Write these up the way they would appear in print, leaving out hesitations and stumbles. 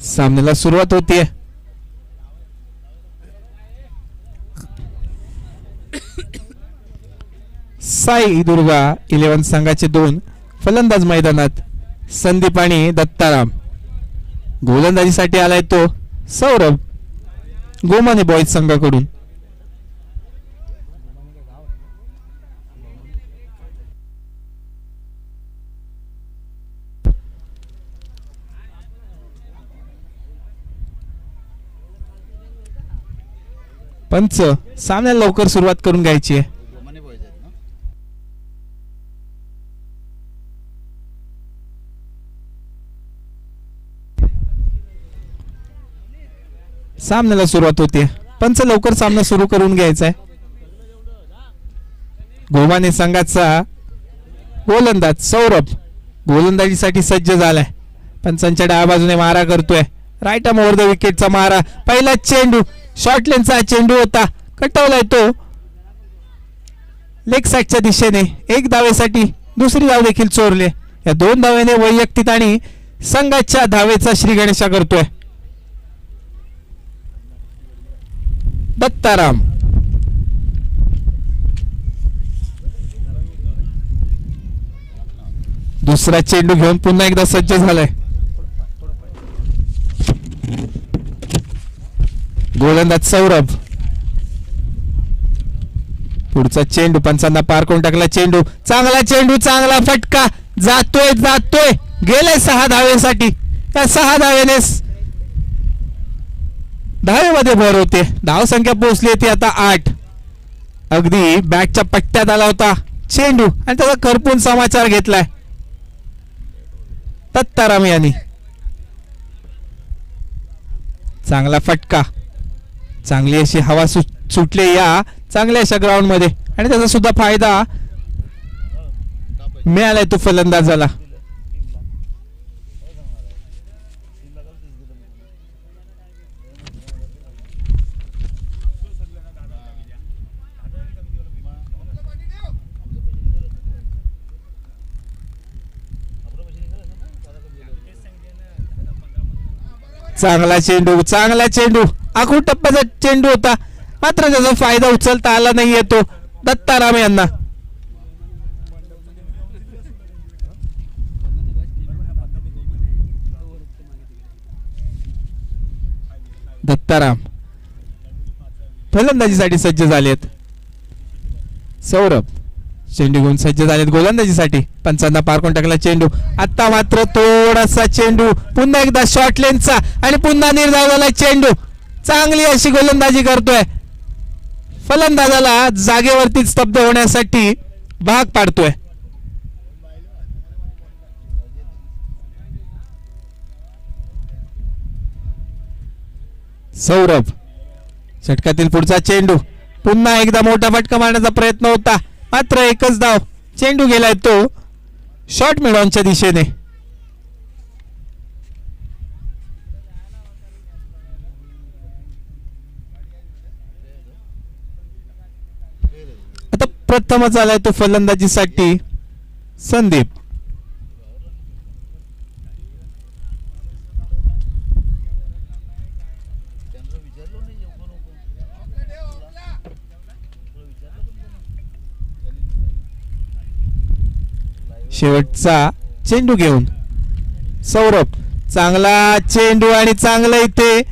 सामन्याला सुरुवात होतीये. साई दुर्गा 11 संघाचे 2 फलंदाज मैदानात. संदीप आणि दत्ताराम. गोलंदाजीसाठी आलाय तो सौरभ गोमाने बॉईज संघाकडून. पंच सामन्याला लवकर सुरुवात करून घ्यायची आहे. सामन्याला सुरुवात होते. पंच लवकर सामना सुरू करून घ्यायचा आहे. गोमाने संघाचा गोलंदाज सौरभ गोलंदाजीसाठी सज्ज झालाय. पंचांच्या डाव्या बाजूने मारा करतोय. राईट आर्म ओव्हर द विकेटचा मारा. पहिला चेंडू शॉर्ट लेनचा चेंडू होता. कटवलाय तो लेग साइडच्या दिशेने. एक धावेसाठी दुसरी धाव देखील चोरले. या 2 धावेने वैयक्तिक आणि संघाच्या धावेचा श्री गणेशा करतोय दत्ताराम. दुसरा चेंडू घेऊन पुन्हा एकदा सज्ज झालाय. गोलंदाज सौरभ. पुढचा चेंडू पंचांना पार करून टाकला. चेंडू चांगला चेंडू चांगला फटका. जातोय गेले 6 धावेसाठी. त्या 6 धावेने धावेमध्ये भर होते. धाव संख्या पोहोचली होती आता 8. अगदी बॅटच्या पट्ट्यात आला होता चेंडू आणि त्याचा खरपून समाचार घेतलाय दत्ताराम यांनी. चांगला फटका. चांगली अशी हवा सुटली या चांगल्या अशा ग्राउंड मध्ये आणि त्याचा सुद्धा फायदा मिळालाय तो फलंदाजाला. चांगला चेंडू आखूड टप्प्याचा चेंडू होता. मात्र त्याचा फायदा उचलता आला नाही येतो दत्ताराम यांना. दत्ताराम फलंदाजीसाठी सज्ज झालेत. सौरभ चेंडू घेऊन सज्ज झालेत गोलंदाजीसाठी. पंचांना पार करून टाकला चेंडू. आता मात्र थोडासा चेंडू पुन्हा एकदा शॉर्ट लेनचा आणि पुन्हा निर्धावलेला चेंडू. चांगली अशी गोलंदाजी करतोय. फलंदाजाला जागेवरती स्तब्ध होण्यासाठी भाग पाडतोय. सौरभ षटकातील पुढचा चेंडू. पुन्हा एकदा मोठा फटका मारण्याचा प्रयत्न होता. मात्र एकच धाव. चेंडू गेलाय तो शॉर्ट मिडॉनच्या दिशेने. आता प्रथमच आलाय तो फलंदाजीसाठी संदीप. शेवटचा चेंडू घेऊन सौरभ. चांगला चेंडू आणि चांगला इथे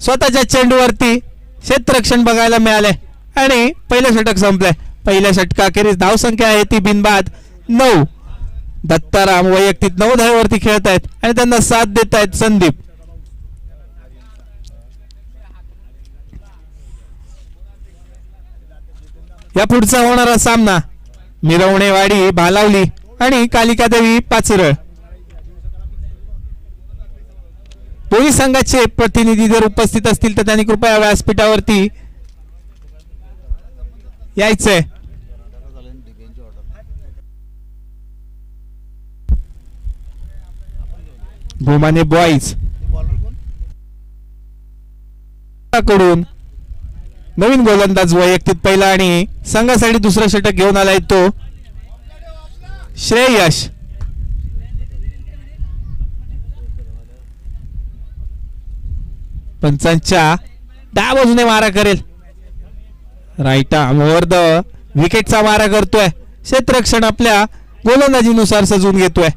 स्वतःच्या चेंडूवरती क्षेत्ररक्षण बघायला मिळाले आणि पहिलं षटक संपलंय. पहिल्या षटकाखेरीज धावसंख्या आहे ती बिनबाद 9. दत्ताराम वैयक्तिक 9 धावेवरती खेळत आहेत आणि त्यांना साथ देत आहेत संदीप. या पुढचा होणारा सामना मिरवणेवाडी भालावली आणि कालिका देवी पाचरळ. दोन्ही संघाचे प्रतिनिधी जर उपस्थित असतील तर त्यांनी कृपया व्यासपीठावरती यायचंय. गोमाने बॉईज कडून नवीन गोलंदाज वैयक्तिक पहिला आणि संघासाठी दुसरा षटक घेऊन आलाय तो श्रेयश. पंचांच्या डाव्या बाजूने मारा करेल. राईट आर्म ओव्हर द विकेटचा मारा करतोय. क्षेत्ररक्षण आपल्या गोलंदाजीनुसार सजवून घेतोय.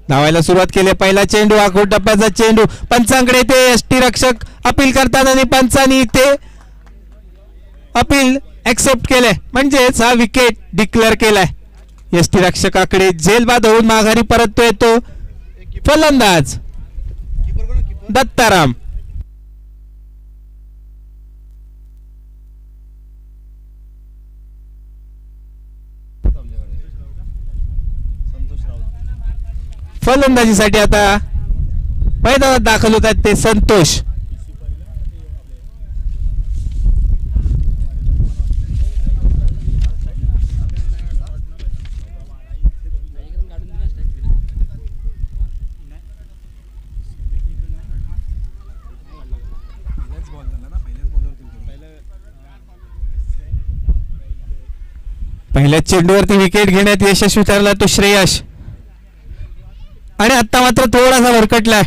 धावायला सुरुवात केली. पहिला चेंडू आखूड टप्प्याचा चेंडू पंचांकडे ते यष्टीरक्षक अपील करतात आणि पंचांनी ते अपील ऍक्सेप्ट केलंय. म्हणजेच हा विकेट डिक्लेअर केलाय. यष्टीरक्षकाकडे जेलबाद होऊन माघारी परततोय तो फलंदाज दत्ताराम. फलंदाजीसाठी आता मैदानात दाखल होत आहेत ते संतोष. पहिल्या चेंडूवरती विकेट घेण्यात यशस्वी ठरला तो श्रेयश. आणि आता मात्र थोडासा भरकटलाय.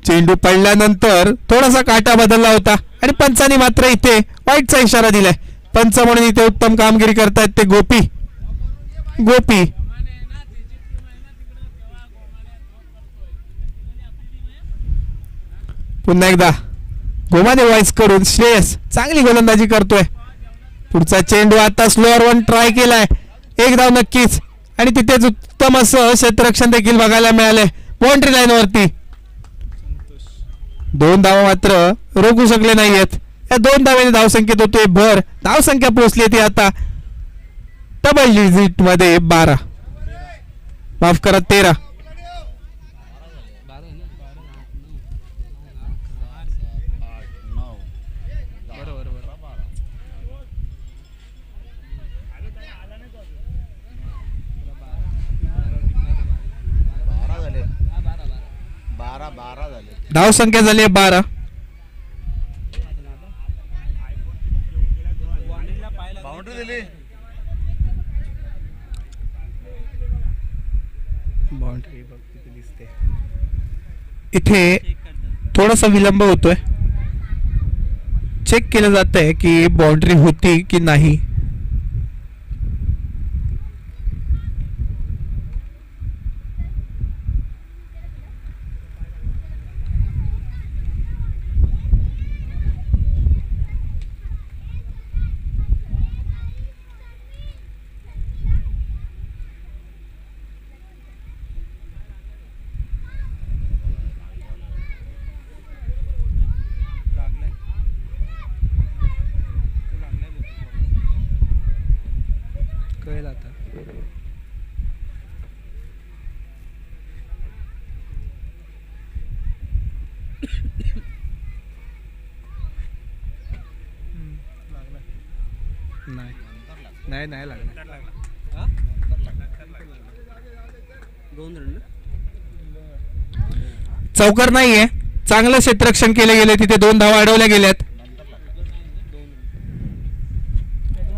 चेंडू पडल्यानंतर थोडासा काटा बदलला होता आणि पंचांनी मात्र इथे वाईटचा इशारा दिलाय. पंच म्हणून इथे उत्तम कामगिरी करतायत ते गोपी. पुन्हा एकदा गोमाने वॉइस कडून श्रेयस चांगली गोलंदाजी करतोय. पुढचा चेंडू आता स्लोअर वन ट्राय केलाय. एक धाव नक्कीच आणि तिथेच उत्तम असं क्षेत्ररक्षण देखील बघायला मिळालंय बाउंड्री लाईन वरती. 2 धावा मात्र रोखू शकले नाहीयेत. या 2 धावेने धावसंख्येत होतोय भर. धावसंख्या पोहोचली ती आता डबल डिजिट मध्ये 12, माफ करा 13. धावसंख्या झाली 12. इथे थोडासा विलंब होतोय. चेक केलं जात आहे की बाउंड्री होती की नाही. नाही लागला. चौकार नाहीये. चांगलं क्षेत्ररक्षण केले गेले. तिथे 2 धावा अडवल्या गेल्यात.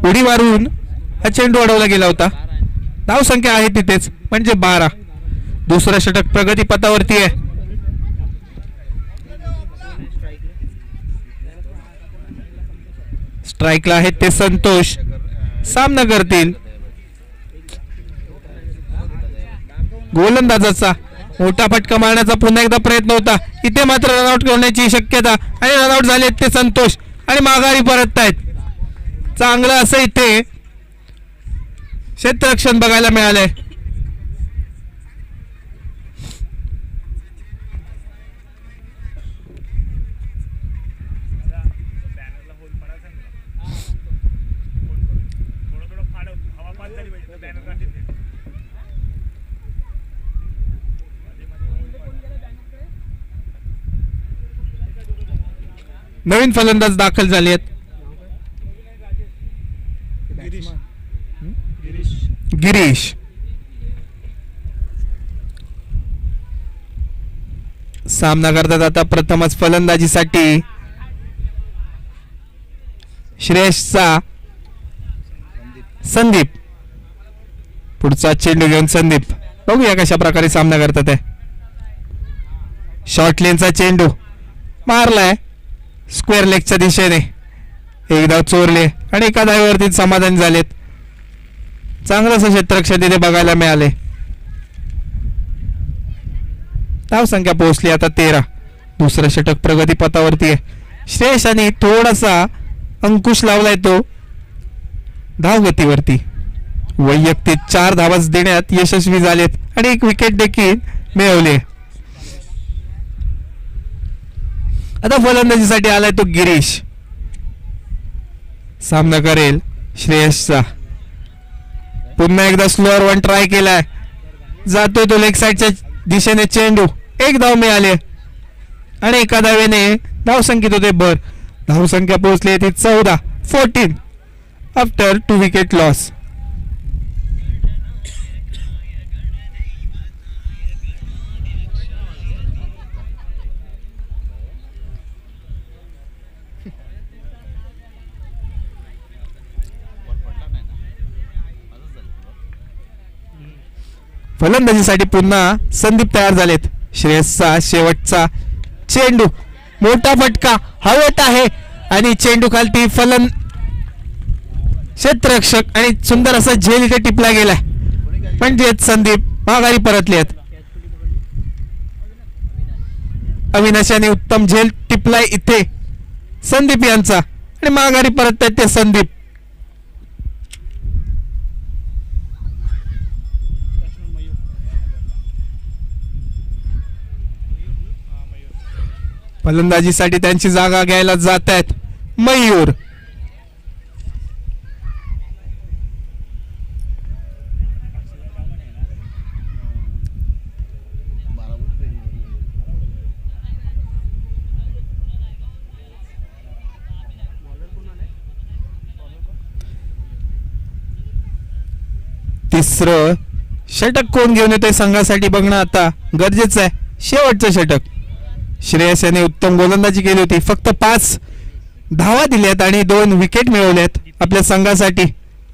उडी मारून हा चेंडू अडवला गेला होता. धावसंख्या आहे तिथेच म्हणजे 12. दुसरं षटक प्रगतीपथावरती आहे. स्ट्राईकला आहेत ते संतोष. सामना करतील. गोलंदाजाचा मोठा फटका मारण्याचा पुन्हा एकदा प्रयत्न होता. इथे मात्र रनआउट करण्याची शक्यता आणि रनआउट झाले ते संतोष आणि माघारी परततायत. चांगलं असं इथे क्षेत्ररक्षण बघायला मिळालंय. नवीन फलंदाज दाखल झाले आहेत. गिरीश. सामना करतात आता प्रथमच फलंदाजीसाठी श्रेयसचा संदीप. पुढचा चेंडू घेऊन संदीप. बघूया कशा प्रकारे सामना करतात आहे. शॉर्ट लेनचा चेंडू मारलाय स्क्वेअर लेगच्या दिशेने. एक धाव चोरले आणि एका धावेवरती समाधान झालेत. चांगलं असं क्षेत्ररक्षण तिथे बघायला मिळाले. धावसंख्या पोहोचली आता 13. दुसरं षटक प्रगती पथावरती आहे. श्रेयस आणि थोडासा अंकुश लावलाय तो धावगतीवरती. वैयक्तिक 4 धावा देण्यात यशस्वी झालेत आणि एक विकेट देखील मिळवले. आता फलंदाजीसाठी आलाय तो गिरीश. सामना करेल श्रेयसचा. पुन्हा एकदा स्लोअर वन ट्राय केलाय. जातोय तो लेग साईडच्या दिशेने चेंडू. एक धाव मिळाले आणि एका धावेने धावसंख्येत होते भर. धावसंख्या पोहोचली ती 14 आफ्टर 2 विकेट लॉस. फलंदाजीसाठी पुन्हा संदीप तयार झालेत. श्रेयसचा शेवटचा चेंडू. मोठा फटका हवेत आहे आणि चेंडू खालती क्षेत्ररक्षक आणि सुंदर असा झेल इथे टिपला गेलाय. म्हणजेच संदीप माघारी परतले आहेत. अविनाशाने उत्तम झेल टिपलाय इथे संदीप यांचा आणि माघारी परत आहेत ते संदीप. फलंदाजीसाठी त्यांची जागा घ्यायला जात आहेत मयूर. तिसरं षटक कोण घेऊन येतोय संघासाठी बघणं आता गरजेचं आहे. शेवटचं षटक. श्रेयस याने उत्तम गोलंदाजी केली होती. फक्त 5 धावा दिल्यात आणि 2 विकेट मिळवल्यात आपल्या संघासाठी.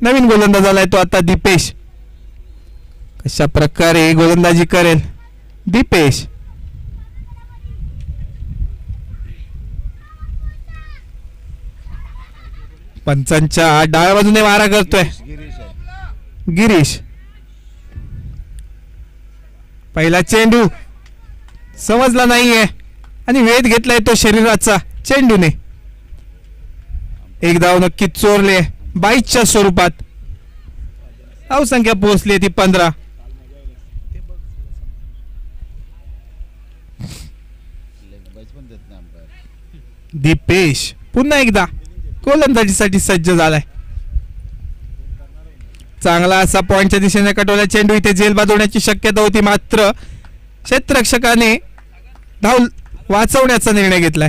नवीन गोलंदाज आलाय तो आता दीपेश. कशा प्रकारे गोलंदाजी करेल दीपेश. पंचांच्या डाव्या बाजूने मारा करतोय गिरीश. पहिला चेंडू समजला नाहीये आणि वेध घेतलाय तो शरीराचा चेंडूने. एक धाव नक्कीच चोरले 22च्या स्वरूपात. धावसंख्या पोहोचली ती 15. दीपेश पुन्हा एकदा गोलंदाजीसाठी सज्ज झालाय. चांगला असा पॉइंटच्या दिशेने कटवला चेंडू. इथे झेल बाजवण्याची शक्यता होती मात्र क्षेत्ररक्षकाने धाव वाचवण्याचा निर्णय घेतलाय.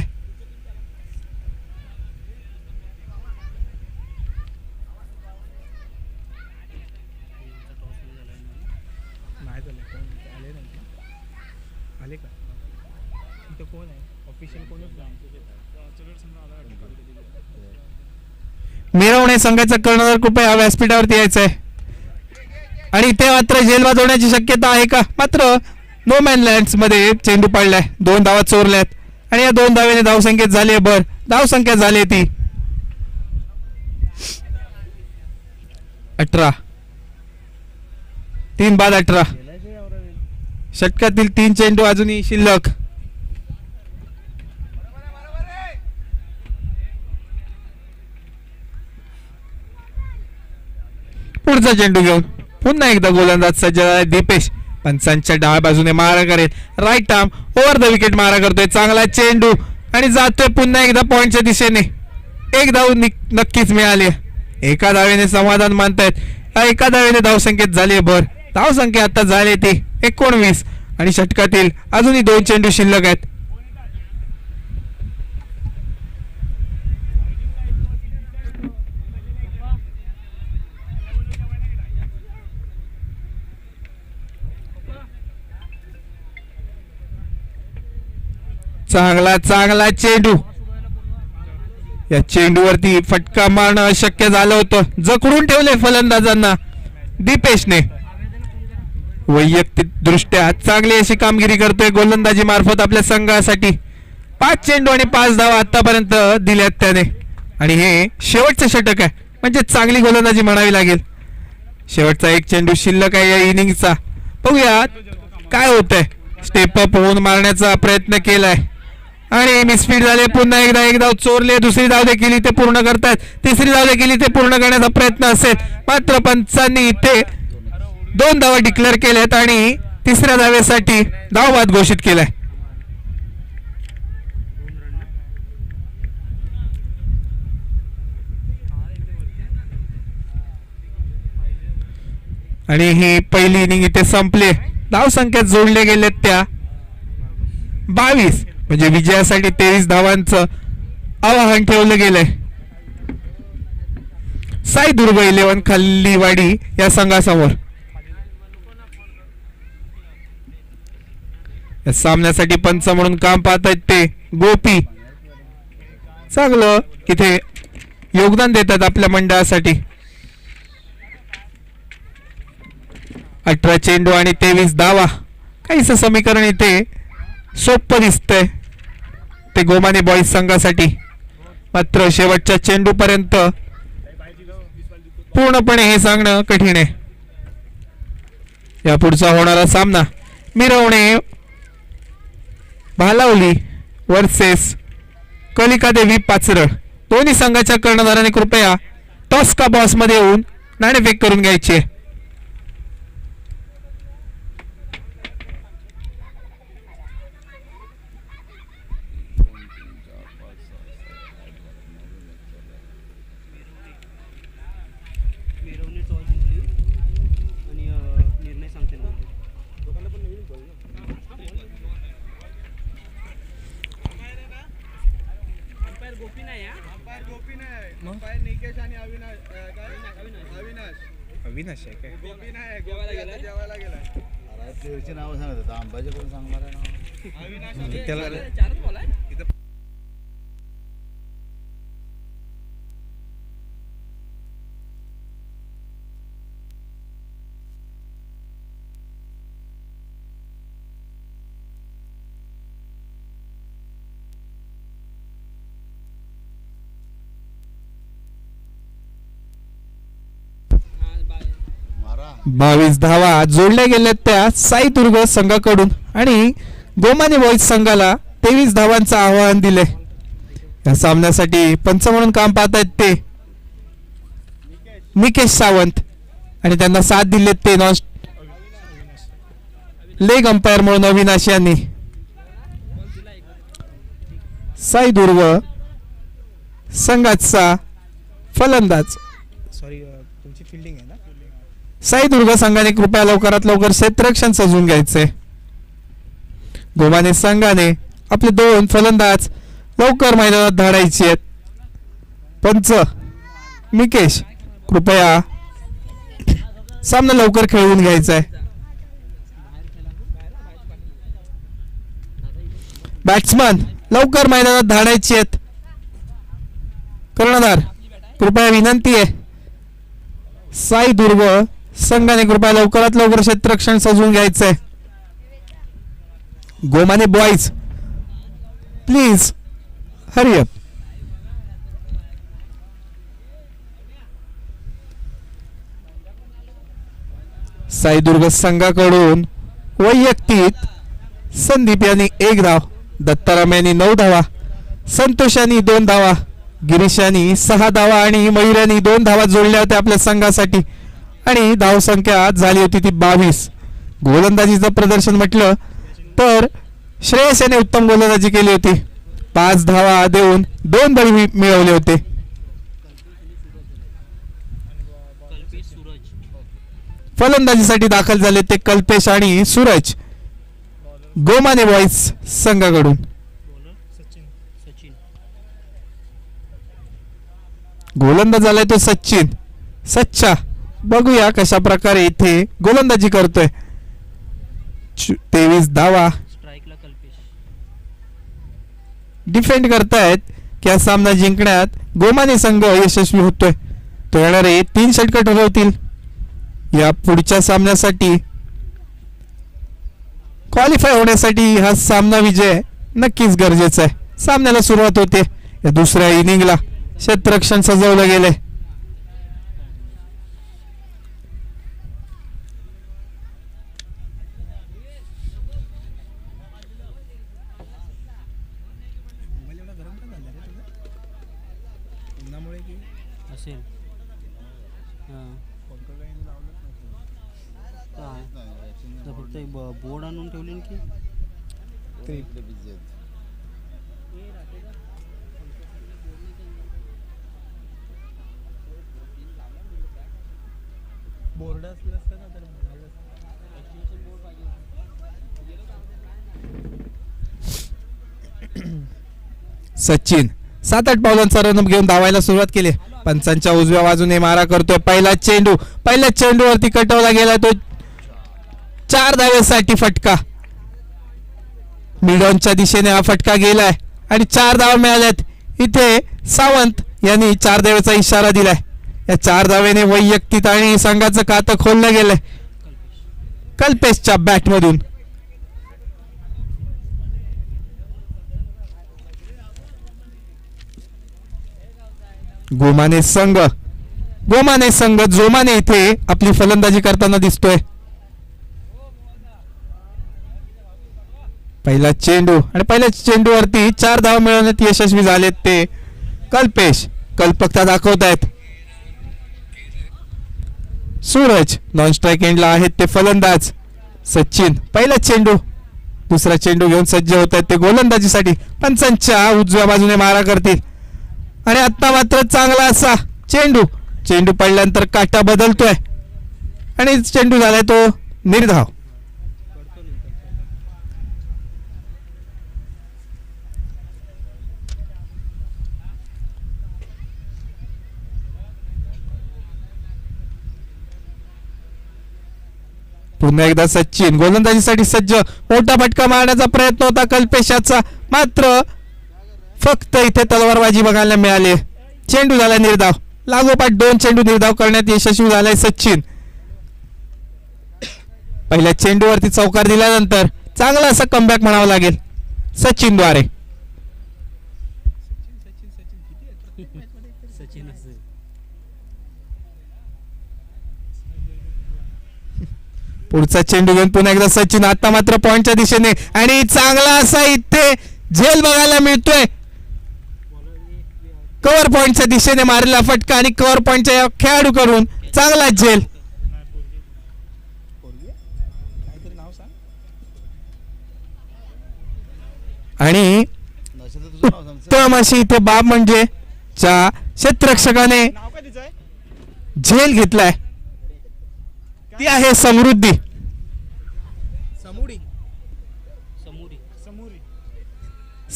मिरवणे संघाचा कर्णधार कृपया व्यासपीठावरती यायचंय आणि इथे मात्र झेल वाजवण्याची शक्यता आहे का. मात्र नो मॅन लँड्स मध्ये चेंडू पडलाय. 2 धावा चोरल्यात आणि या 2 धावेने धावसंख्येत झाली भर. धावसंख्या झाली ती 18. 3 बाद 18. षटकातील 3 चेंडू अजूनही शिल्लक. पुढचा चेंडू घेऊन पुन्हा एकदा गोलंदाज सज्ज झाला दीपेश. पंचांच्या डाव्या बाजूने मारा करेल. Right arm over the wicket मारा करतोय. चांगला चेंडू आणि जातोय पुन्हा एकदा पॉइंटच्या दिशेने. एक धाव नक्कीच मिळाली. एका धावेने समाधान मानतायत. एका धावेने धावसंख्येत झाली भर. धावसंख्या आता झाली ती 19 आणि षटकातील अजूनही 2 चेंडू शिल्लक आहेत. चांगला चेंडू. या चेंडूवरती फटका मारणं अशक्य झालं होतं. जखडून ठेवले फलंदाजांना दीपेशने. वैयक्तिक दृष्ट्या चांगली अशी कामगिरी करतोय गोलंदाजी मार्फत आपल्या संघासाठी. 5 चेंडू आणि 5 धावा आतापर्यंत दिल्यात त्याने आणि हे शेवटचं षटक आहे म्हणजे चांगली गोलंदाजी म्हणावी लागेल. शेवटचा 1 चेंडू शिल्लक आहे या इनिंगचा. बघूया काय होतंय. स्टेप अप होऊन मारण्याचा प्रयत्न केलाय आणि मिसफीट झाले. पुन्हा एकदा एक धाव चोरले. दुसरी धाव देखील इथे पूर्ण करतात. तिसरी धाव देखील इथे पूर्ण करण्याचा प्रयत्न असेल मात्र पंचांनी इथे 2 धावा डिक्लेअर केल्यात आणि तिसऱ्या धावेसाठी धावबाद घोषित केलाय. आणि ही पहिली इनिंग इथे संपली. धाव संख्या जोडले गेलेत त्या 22 म्हणजे विजयासाठी 23 धावांचं आवाहन ठेवलं गेलंय. साई दुर्ग 11 खालीवाडी या संघासमोर. या सामन्यासाठी पंच म्हणून काम पाहत आहेत ते गोपी. चांगलं इथे योगदान देतात आपल्या मंडळासाठी. 18 चेंडू आणि 23 धावा. काहीच समीकरण इथे सोपं दिसतंय ते गोमाने बॉईज संघासाठी. मात्र शेवटच्या चेंडू पर्यंत पूर्णपणे हे सांगणं कठीण आहे. या पुढचा होणारा सामना मिरवणे भालावली वर्सेस कलिका देवी पाचरड. दोन्ही संघाच्या कर्णधाराने कृपया टॉस का बॉस मध्ये येऊन नाणेफेक करून घ्यायची. अविनाश आहे काय? गोपी नाही, जेवायला गेला. अरे प्लेयरची नाव सांगत होता. अंबाजी करून सांग मला नाव. अविनाश त्याला चारच बॉल आहे. बावीस धावा जोडल्या गेल्या त्या साई दुर्ग संघाकडून आणि गोमाने बॉईज संघाला 23 धावांचं आवाहन दिले. या सामन्यासाठी पंच म्हणून काम पाहत आहेत ते निकेश सावंत आणि त्यांना साथ दिले ते नॉन लेग अंपायर म्हणून अविनाश यांनी. साई दुर्ग संघाचा फलंदाज तुमची फिल्डिंग आहे ना. साई दुर्ग संघाने कृपया लवकरात लवकर क्षेत्ररक्षण सजवून घ्यायचे. गोमाने संघाने आपले 2 फलंदाज लवकर मैदानात धाडायचे आहेत. पंच निकेश कृपया सामना लवकर खेळवून घ्यायचा आहे. बॅट्समन लवकर मैदानात धाडायचे आहेत. कर्णधार कृपया विनंती आहे. साई दुर्ग संघाने कृपया लवकरात लवकर क्षेत्ररक्षण सजवून घ्यायचंय. गोमाने boys please hurry up. Sai Durg संघाकडून वैयक्तिक संदीप यांनी 1 धाव, दत्ताराम यांनी 9 धावा, संतोष यांनी 2 धावा, गिरीश यांनी 6 धावा आणि मयूर यांनी 2 धावा जोडल्या होत्या आपल्या संघासाठी आणि धाव संख्या झाली होती ती 22. गोलंदाजीचं प्रदर्शन म्हटलं तर श्रेयस याने उत्तम गोलंदाजी केली होती. 5 धावा देऊन 2 बळी मिळवले होते. फलंदाजीसाठी दाखल झाले ते कल्पेश आणि सूरज गोमाने बॉईज संघाकडून. गोलंदाज झालाय तो सचिन सच्चा. बघूया कशा प्रकारे इथे गोलंदाजी करतोय. 23 धावा डिफेंड करतायत की हा सामना जिंकण्यात गोमाने संघ यशस्वी होतोय. तो येणारे 3 षटक ठरवतील या पुढच्या सामन्यासाठी क्वालिफाय होण्यासाठी हा सामना विजय नक्कीच गरजेचा आहे. सामन्याला सुरुवात होते. या दुसऱ्या इनिंगला क्षेत्ररक्षण सजवलं गेलंय. असेल फक्त बोर्ड आणून ठेवले की बोर्ड असलं असतं ना तर सचिन 7-8 पावलांचा रन घेऊन धावायला सुरुवात केली. पंचांच्या उजव्या बाजूने मारा करतोय. पहिला चेंडूवरती कटवला गेला तो 4 धावेसाठी फटका. मिडॉनच्या दिशेने हा फटका गेलाय आणि 4 धावा मिळाल्यात. इथे सावंत यांनी 4 धावेचा इशारा दिलाय. या 4 धावेने वैयक्तिक आणि संघाचं खातं खोललं गेलंय कल्पेशच्या बॅटमधून. गोमाने संघ जोमाने इथे आपली फलंदाजी करताना दिसतोय. पहिला चेंडू आणि पहिल्या चेंडूवरती 4 धावा मिळवण्यात यशस्वी झालेत ते कल्पेश. कल्पकता दाखवतायत. सूरज नॉन स्ट्राईक एंडला आहेत ते फलंदाज. सचिन पहिला चेंडू दुसरा चेंडू घेऊन सज्ज होत आहेत ते गोलंदाजीसाठी. पंचांच्या उजव्या बाजूने मारा करतील आणि आता मात्र चांगला असा चेंडू पडल्यानंतर काटा बदलतोय आणि चेंडू झालाय तो निर्धाव. पुन्हा एकदा सचिन गोलंदाजीसाठी सज्ज. मोठा फटका मारण्याचा प्रयत्न होता कल्पेशाचा, मात्र फक्त इथे तलवारबाजी बघायला मिळाली. चेंडू झाला निर्धाव. लागोपाठ 2 चेंडू निर्धाव करण्यात यशस्वी झालाय सचिन. पहिल्या चेंडूवरती चौकार दिल्यानंतर चांगला असा कमबॅक म्हणावं लागेल सचिनद्वारे. सचिन असेल पुढचा चेंडू घेऊन पुन्हा एकदा सचिन. आता मात्र पॉइंटच्या दिशेने आणि चांगला असा इथे झेल बघायला मिळतोय. कव्हर पॉइंटच्या दिशेने मारलेला फटका आणि कव्हर पॉइंटच्या या खेळाडू करून चांगला झेल. आणि उत्तम अशी इथे बाब म्हणजे ज्या क्षेत्ररक्षकाने झेल घेतलाय ती आहे समृद्धी.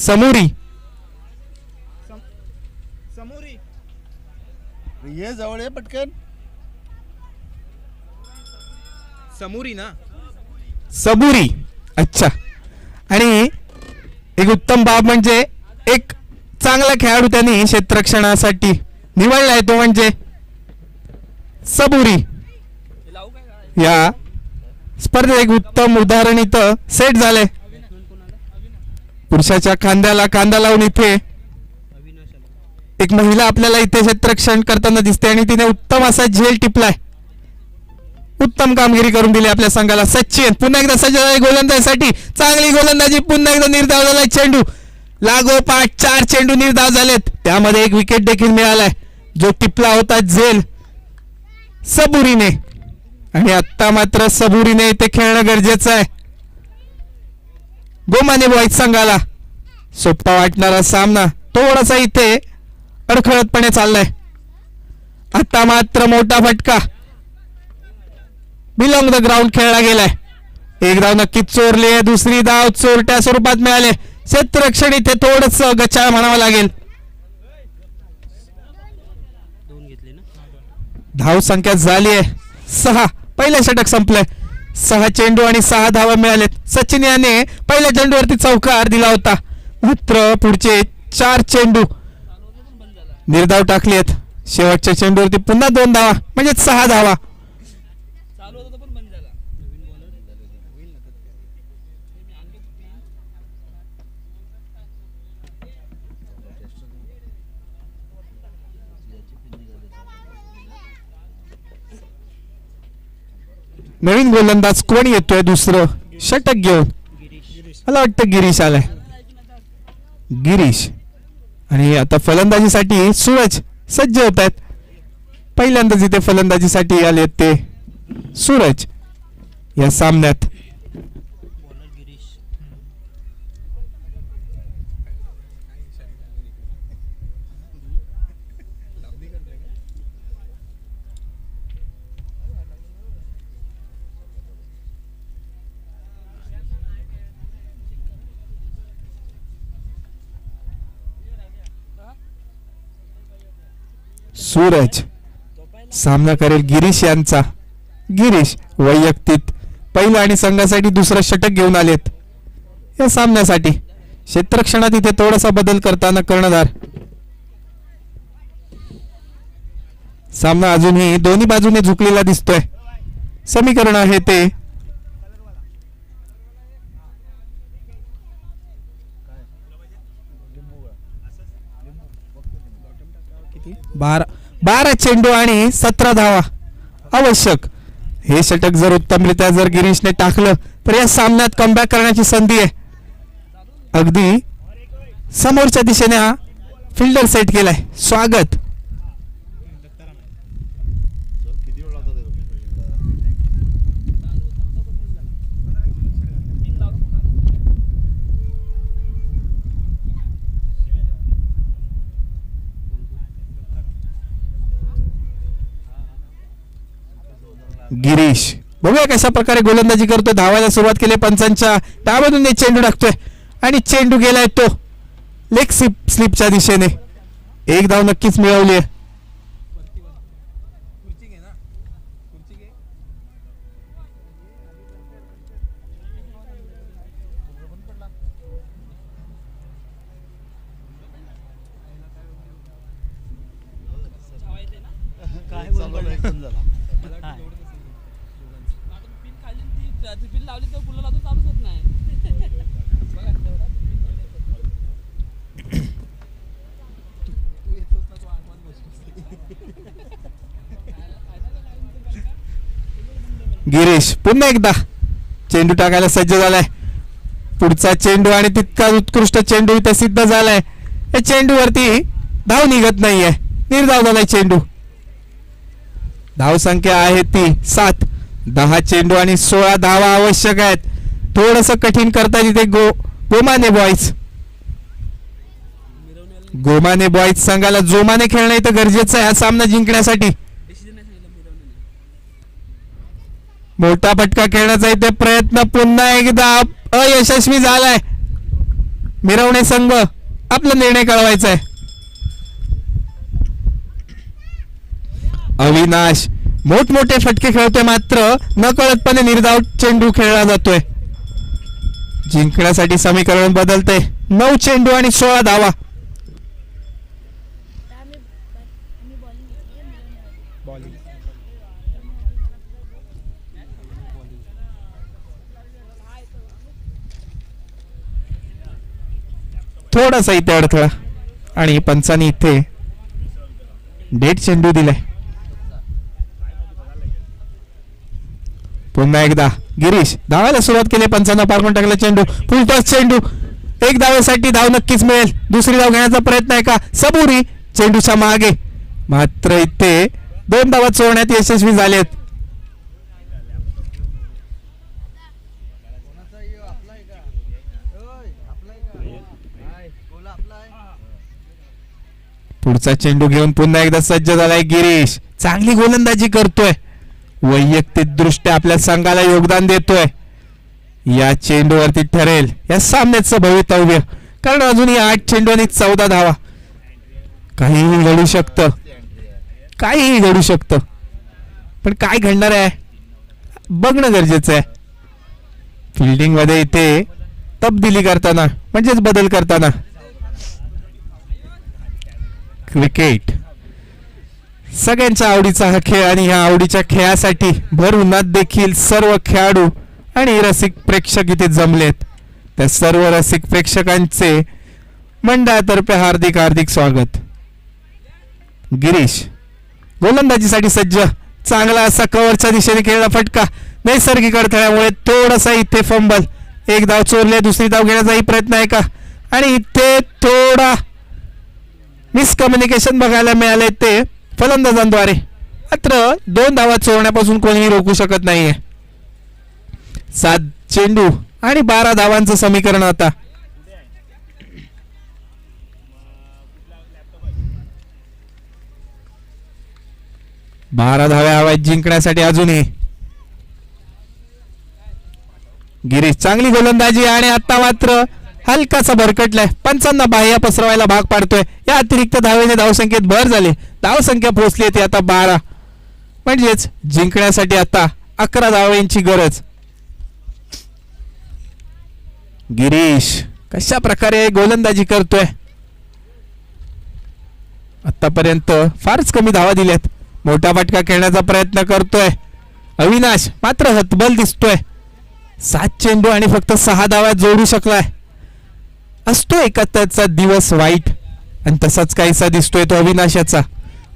समोरी ये जवळ आहे पटकन. सबुरी. अच्छा. आणि एक उत्तम बाब म्हणजे एक चांगला खेळाडू त्यांनी क्षेत्ररक्षणासाठी निवडलाय तो म्हणजे सबुरी. या स्पर्धेत एक उत्तम उदाहरण इथं सेट झालंय. पुरुषाच्या खांद्याला खांदा लावून इथे एक महिला आपल्याला इथे क्षेत्ररक्षण करताना दिसते आणि तिने उत्तम असा झेल टिपलाय. उत्तम कामगिरी करून दिली आपल्या संघाला. सचिन पुन्हा एकदा सज्ज झाले गोलंदाजीसाठी. चांगली गोलंदाजी. पुन्हा एकदा निर्धाव झालाय चेंडू. लागोपाठ 4 चेंडू निर्धाव झालेत. त्यामध्ये एक विकेट देखील मिळालाय जो टिपला होता झेल सबुरीने. आणि आता मात्र सबुरीने इथे खेळणं गरजेचं आहे. गोमाने बॉईज संघाला सोपा वाटणारा सामना थोडासा इथे अडखळतपणे चाललाय. आता मात्र मोठा फटका बिलॉंग द ग्राउंड खेळला गेलाय. एक धाव नक्कीच चोरली आहे. दुसरी धाव चोरट्या स्वरूपात मिळाले. क्षेत्ररक्षण इथे थोडस गचाळ म्हणावं लागेल. धाव संख्या झाली आहे 6. पहिलं षटक संपलंय. 6 चेंडू आणि 6 धावा मिळालेत. सचिन याने पहिल्या चेंडूवरती चौकार दिला होता, मात्र पुढचे 4 चेंडू निर्धाव टाकलेत. शेवटच्या चेंडूवरती पुन्हा 2 धावा म्हणजे 6 धावा. नवीन गोलंदाज कोण येतोय दुसरं षटक घेऊन? गिरीश मला वाटतं गिरीश आलाय. गिरीश. आणि आता फलंदाजीसाठी सूरज सज्ज होत आहेत. पहिल्यांदाच इथे फलंदाजीसाठी आले ते सूरज या सामन्यात. बॉलर गिरीश सूरज सामना करेल गिरीश यांचा. गिरीश वैयक्तिक पहिला आणि संघासाठी दुसरं षटक घेऊन आलेत या सामन्यासाठी. क्षेत्ररक्षणात इथे थोडासा बदल करताना कर्णधार. सामना अजूनही दोन्ही बाजूने झुकलेला दिसतोय. समीकरण आहे ते 12 चेंडू आणि 17 धावा आवश्यक. हे षटक जर उत्तमरित्या जर गिरीशने टाकलं तर या सामन्यात कमबॅक करण्याची संधी आहे. अगदी समोरच्या दिशेने हा फिल्डर सेट केलाय. स्वागत. किती वेळ लावतात गिरीश बघूया कशा प्रकारे गोलंदाजी करतोय. धावायला सुरुवात केली पंचांच्या डावामधून चेंडू टाकतोय आणि चेंडू गेलाय तो लेग स्लिपच्या दिशेने. एक धाव नक्कीच मिळवली आहे. काय बोलला एकदम झाला. काय बिल लावली तर फुलं लावतो चालूच होत नाही. गिरीश पुन्हा एकदा चेंडू टाकायला सज्ज झालाय. पुढचा चेंडू आणि तितका उत्कृष्ट चेंडू इथे सिद्ध झालाय. या चेंडूवरती धाव निघत नाहीये. निर्धाव झालाय चेंडू. धाव संख्या आहे ती 7. 10 चेंडू आणि 16 धावा आवश्यक आहेत. थोडस कठीण करता तिथे गोमाने बॉईज. गोमाने बॉईज संघाला जोमाने खेळणं इथं गरजेचं आहे हा सामना जिंकण्यासाठी. मोठा फटका खेळण्याचा इथे प्रयत्न पुन्हा एकदा अयशस्वी झालाय. मिरवणे संघ आपला निर्णय कळवायचा आहे. अविनाश मोठमोठे फटके खेळतोय मात्र नकळतपणे निर्धाव चेंडू खेळला जातोय. जिंकण्यासाठी समीकरण बदलते. 9 चेंडू आणि 16 धावा. थोडासा इथे अडथळा आणि पंचांनी इथे डेट चेंडू दिलाय. पुन्हा एकदा गिरीश धावायला सुरुवात केली. पंचांना पारखून टाकला चेंडू. फुलटॉस चेंडू. एक धावेसाठी धाव नक्कीच मिळेल. दुसरी धाव घेण्याचा प्रयत्न आहे का? सबुरी चेंडूच्या मागे मात्र इथे 2 धावा चोरण्यात यशस्वी झालेत. पुढचा चेंडू घेऊन पुन्हा एकदा सज्ज झालाय गिरीश. चांगली गोलंदाजी करतोय. वैयक्तिक दृष्ट्या आपल्या संघाला योगदान देतोय. या चेंडूवरती ठरेल या सामन्याचं भवितव्य. कारण अजूनही 8 चेंडू आणि 14 धावा. काहीही घडू शकतं. काहीही घडू शकतं. पण काय घडणार आहे बघणं गरजेचं आहे. फिल्डिंग मध्ये इथे तब्दिली करताना म्हणजेच बदल करताना क्रिकेट सगळ्यांच्या आवडीचा हा खेळ आणि ह्या आवडीच्या खेळासाठी भर उन्हात देखील सर्व खेळाडू आणि रसिक प्रेक्षक इथे जमलेत. त्या सर्व रसिक प्रेक्षकांचे मंडळातर्फे हार्दिक हार्दिक स्वागत. गिरीश गोलंदाजीसाठी सज्ज. चांगला असा कव्हरच्या दिशेने खेळला फटका. नैसर्गिक अडथळ्यामुळे थोडासा इथे फंबल. एक धाव चोरले, दुसरी धाव घेण्याचाही प्रयत्न आहे का, आणि इथे थोडा मिसकम्युनिकेशन बघायला मिळाले ते फलंदाजांद्वारे. मात्र 2 धावा चोरण्यापासून कोणीही रोखू शकत नाहीये. 7 चेंडू आणि 12 धावांचं समीकरण आता. बारा धाव्या हव्यात जिंकण्यासाठी अजूनही. गिरीश चांगली गोलंदाजी आणि आता मात्र हलकासा भरकटलाय. पंचांना बाह्य पसरवायला भाग पाडतोय. या अतिरिक्त धावेने धावसंख्येत भर झाली. धावसंख्या पोहोचली ती आता 12. म्हणजेच जिंकण्यासाठी आता 11 धावांची गरज. गिरीश कशा प्रकारे गोलंदाजी करतोय. आतापर्यंत फारच कमी धावा दिल्यात. मोठा फटका खेळण्याचा प्रयत्न करतोय अविनाश, मात्र हतबल दिसतोय. 7 चेंडू आणि फक्त 6 धावा जोडू शकलाय. असतो एकाचा दिवस वाईट, आणि तसाच काहीसा दिसतोय तो अविनाशाचा.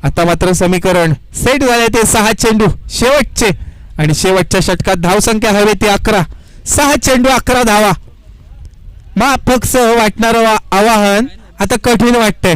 आता मात्र समीकरण सेट झाले ते 6 चेंडू शेवटचे, आणि शेवटच्या षटकात धावसंख्या हवी ती 11. 6 चेंडू 11 धावा. माफक सह वाटणारं आवाहन आता कठीण वाटतंय.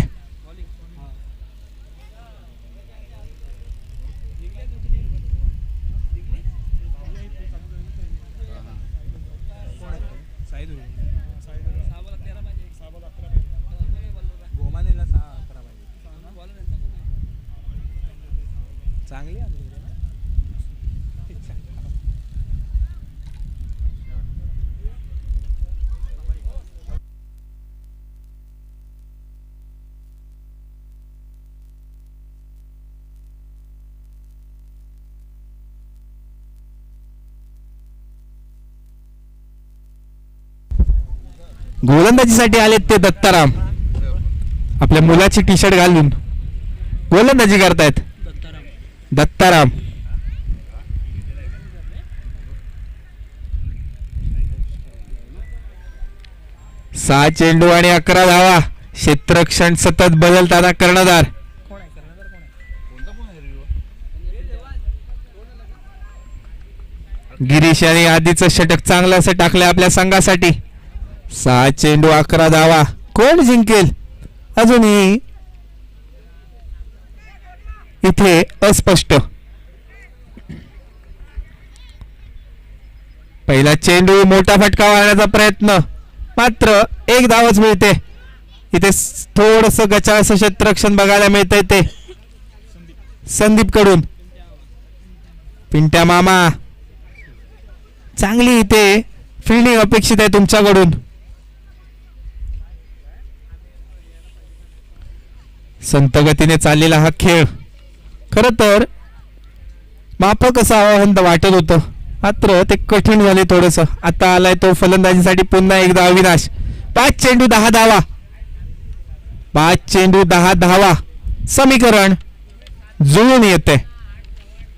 गोलंदाजीसाठी आलेत ते दत्ताराम. आपल्या मुलाची टी शर्ट घालून गोलंदाजी करतायत दत्ताराम. सहा चेंडू आणि 11 धावा. क्षेत्ररक्षण सतत बदलताना कर्णधार. गिरीश यांनी आधीचं षटक चांगलं असं टाकलं आपल्या संघासाठी. 6 चेंडू 11 धावा. कोण जिंकेल अजूनही इथे अस्पष्ट. पहिला चेंडू मोठा फटका मारण्याचा प्रयत्न, मात्र 1 धावच मिळते. इथे थोडस गचाळ असं क्षेत्ररक्षण बघायला मिळतंय ते संदीप कडून. पिंट्या मामा चांगली इथे फिल्डिंग अपेक्षित आहे तुमच्याकडून. संत गतीने चाललेला हा खेळ खर तर माफक असं आवाहन वाटत होतं, मात्र ते कठीण झाले थोडस. आता आलाय तो फलंदाजीसाठी पुन्हा एकदा अविनाश. 5 चेंडू 10 धावा. 5 चेंडू 10 धावा. समीकरण जुळून येते.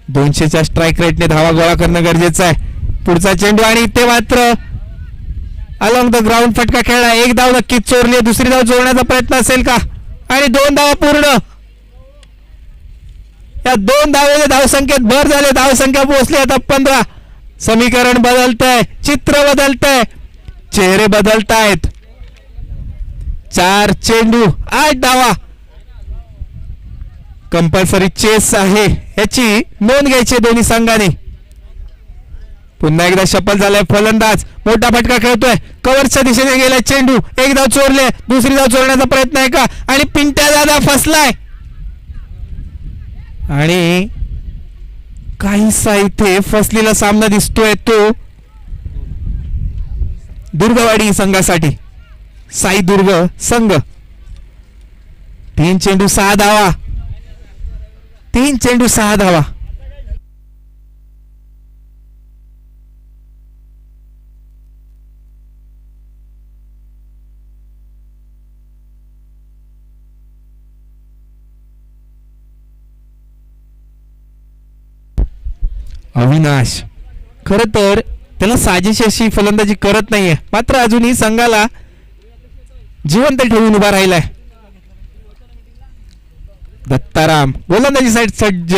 200च्या स्ट्राईक रेटने धावा गोळा करणं गरजेचं आहे. पुढचा चेंडू आणि ते मात्र अलॉंग द ग्राउंड फटका खेळला. 1 धाव नक्कीच चोरली. दुसरी धाव जोडण्याचा प्रयत्न असेल का, आणि 2 धावा पूर्ण. या 2 धावेने धावसंख्येत भर झाले. धावसंख्या पोहोचली आता 15. समीकरण बदलतंय, चित्र बदलतंय, चेहरे बदलतायत. 4 चेंडू 8 धावा. कंपल्सरी चेस आहे याची नोंद घ्यायची दोन्ही संघाने. पुन्हा एकदा शपल झालाय फलंदाज. मोठा फटका खेळतोय. कव्हरच्या दिशेने गेलाय चेंडू. 1 धाव चोरले. दुसरी धाव चोरण्याचा प्रयत्न आहे का, आणि पिंट्या दादा फसलाय. आणि काहीसा इथे फसलेला सामना दिसतोय तो दुर्गवाडी संघासाठी. साई दुर्ग संघ. 3 चेंडू 6 धावा. 3 चेंडू 6 धावा. अविनाश खर तर त्याला साजेशी अशी फलंदाजी करत नाहीये, मात्र अजूनही संघाला जिवंत ठेवून उभा राहिलाय. दत्ताराम गोलंदाजी साईड सज्ज.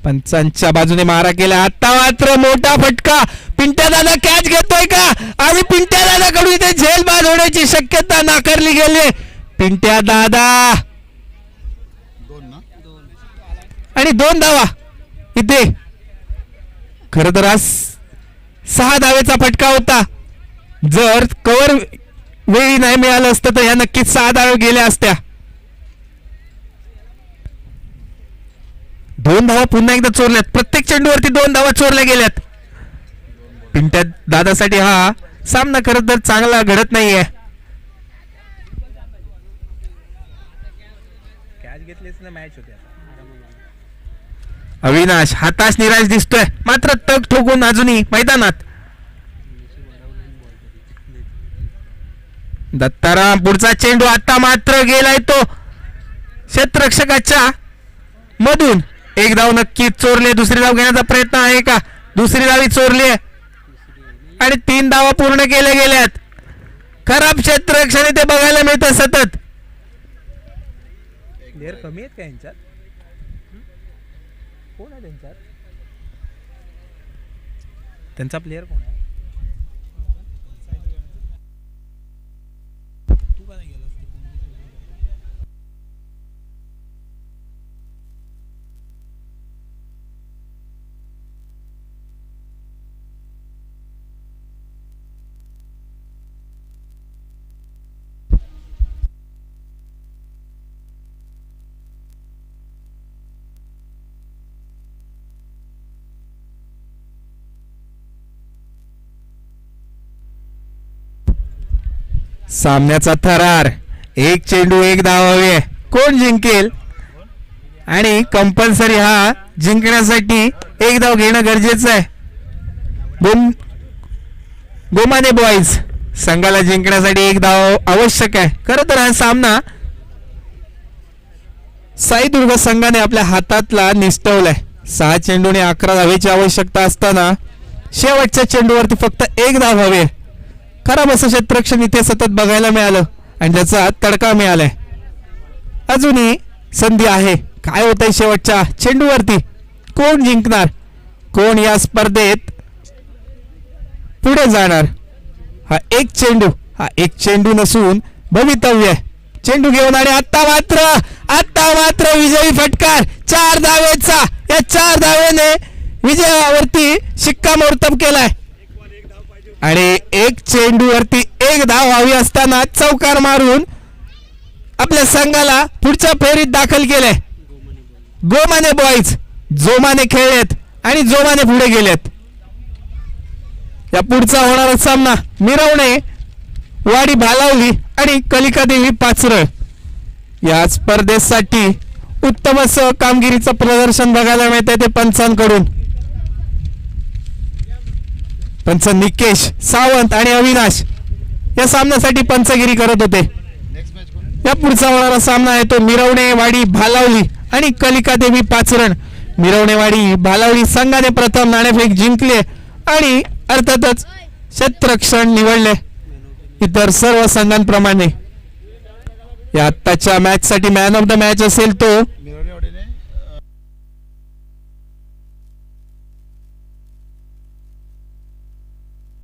पंचांच्या बाजूने मारा केला. आता मात्र मोठा फटका. पिंट्या दादा कॅच घेतोय का आणि पिंट्या दादा कडून इथे झेल बाद होण्याची शक्यता नाकारली गेली. पिंट्या दादा दोन ना आणि 2 धावा इथे. खर तर आज 6 धावेचा फटका होता. जर कव्हर वेळी नाही मिळालं असतं तर या नक्कीच 6 धावे गेल्या असत्या. 2 धावा पुन्हा एकदा चोरल्यात. प्रत्येक चेंडूवरती 2 धावा चोरल्या गेल्यात. पिंट्या दादासाठी हा सामना खरं तर चांगला घडत नाहीये. कॅच घेतलीच ना मॅच होते. अविनाश हाताश निराश दिसतोय मात्र तग ठोकून अजूनही मैदानात. दत्ताराम पुढचा चेंडू आता मात्र गेलाय तो क्षेत्ररक्षकाच्या मधून. 1 धाव नक्की चोरले. दुसरी धाव घेण्याचा प्रयत्न आहे का? दुसरी धावी चोरली आणि 3 धावा पूर्ण केल्या गेल्यात. खराब क्षेत्ररक्षण ते बघायला मिळतं सतत. प्लेयर कमी आहेत का यांच्यात? कोण आहे त्यांच्यात? त्यांचा प्लेयर कोण आहे? सामन्याचा थरार. 1 चेंडू 1 धाव हवे. कोण जिंकेल? आणि कंपल्सरी हा जिंकण्यासाठी 1 धाव घेणं गरजेचं आहे. गोमाने बॉईज संघाला जिंकण्यासाठी 1 धाव आवश्यक आहे. खरं तर हा सामना साईदुर्ग संघाने आपल्या हातातला निसटवलाय. 6 चेंडूने 11 धावेची आवश्यकता असताना शेवटच्या चेंडूवरती फक्त 1 धाव हवे. खराब असं क्षेत्ररक्षण इथे सतत बघायला मिळालं आणि त्याचा तडका मिळालाय. अजूनही संधी आहे. काय होतंय शेवटच्या चेंडूवरती? कोण जिंकणार? कोण या स्पर्धेत पुढे जाणार? हा एक चेंडू नसून भवितव्य आहे. चेंडू घेऊन आणि आता मात्र विजयी फटकार 4 धावेचा. या 4 धावेने विजयावरती शिक्कामोर्तब केलाय आणि 1 चेंडूवरती 1 धाव हवी असताना चौकार मारून आपल्या संघाला पुढच्या फेरीत दाखल केलंय. गोमाने बॉईज जोमाने खेळलेत आणि जोमाने पुढे गेलेत. या पुढचा होणारा सामना मिरवणे वाडी भालावली आणि कलिका देवी पाचरळ. या स्पर्धेसाठी उत्तम असं कामगिरीचं प्रदर्शन बघायला मिळतंय ते पंचांकडून. पंच निकेश सावंत आणि अविनाश या सामन्यासाठी पंचगिरी करत होते. नेक्स्ट मॅच कोण? या पुढचा होणारा सामना आहे तो मिरवणेवाडी भालावली आणि कलिका देवी पाचरण. मिरवणेवाडी भालावली संघाने प्रथम नाणेफेक जिंकले आणि अर्थातच क्षेत्ररक्षण निवडले. इतर सर्व संघांप्रमाणे या आत्ताच्या मॅच साठी मॅन ऑफ द मॅच असेल तो